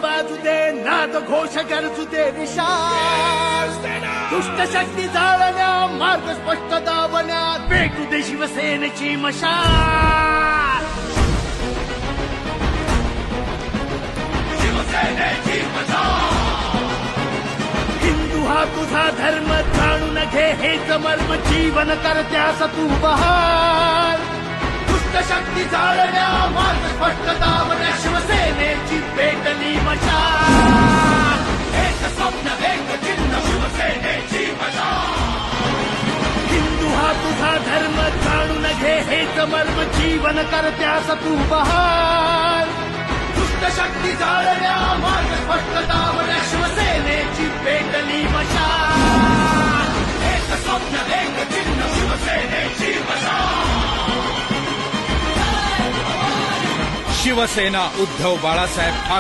वाजू दे, नाद घोष गरजू दे विशाल. दुष्ट शक्ती जाळण्या, मार्ग स्पष्ट दावण्यात पेटू दे शिवसेनेची मशाल. शिवसेनेची मशाल. हिंदू हा तुझा धर्म, जाणून घे हेच मर्म, जीवन करत्यास तू बहाल. दुष्ट शक्ती जाळण्या, मार्ग स्पष्ट दावण्या शिवसेनेची पेटली मशाल. एक स्वप्न एक चिन्ह शिवसेनेची मशाल. हिंदू हा तुझा धर्म, जाणून घे हेच मर्म, जीवन करत्यास तू बहाल. दुष्ट शक्ती जाळण्या, मार्ग स्पष्ट दावण्या शिवसेनेची पेटली मशाल. एक स्वप्न एक चिन्ह शिवसेनेची मशाल. शिवसेना उद्धव बाळासाहेब ठाकरे